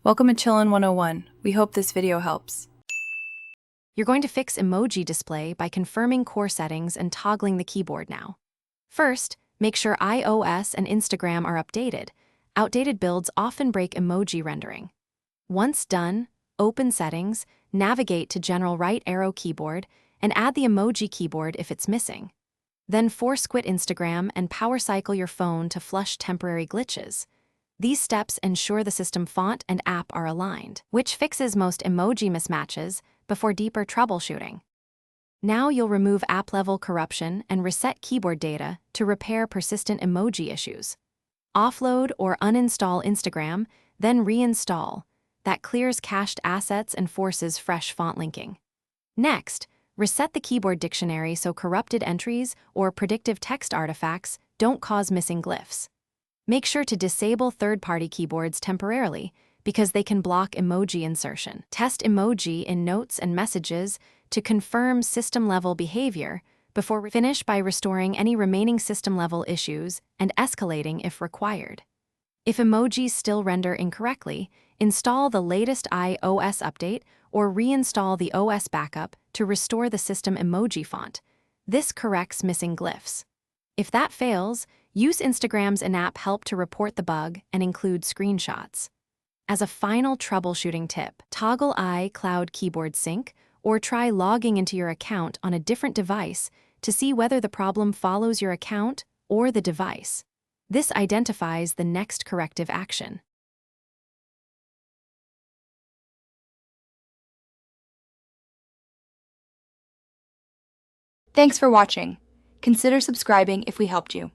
Welcome to Chillin' 101. We hope this video helps. You're going to fix emoji display by confirming core settings and toggling the keyboard now. First, make sure iOS and Instagram are updated. Outdated builds often break emoji rendering. Once done, open Settings, navigate to General right arrow keyboard, and add the emoji keyboard if it's missing. Then force quit Instagram and power cycle your phone to flush temporary glitches. These steps ensure the system font and app are aligned, which fixes most emoji mismatches before deeper troubleshooting. Now you'll remove app-level corruption and reset keyboard data to repair persistent emoji issues. Offload or uninstall Instagram, then reinstall. That clears cached assets and forces fresh font linking. Next, reset the keyboard dictionary so corrupted entries or predictive text artifacts don't cause missing glyphs. Make sure to disable third-party keyboards temporarily because they can block emoji insertion. Test emoji in notes and messages to confirm system-level behavior before finish by restoring any remaining system-level issues and escalating if required. If emojis still render incorrectly, install the latest iOS update or reinstall the OS backup to restore the system emoji font. This corrects missing glyphs. If that fails, use Instagram's in-app help to report the bug and include screenshots. As a final troubleshooting tip, toggle iCloud keyboard sync or try logging into your account on a different device to see whether the problem follows your account or the device. This identifies the next corrective action. Thanks for watching. Consider subscribing if we helped you.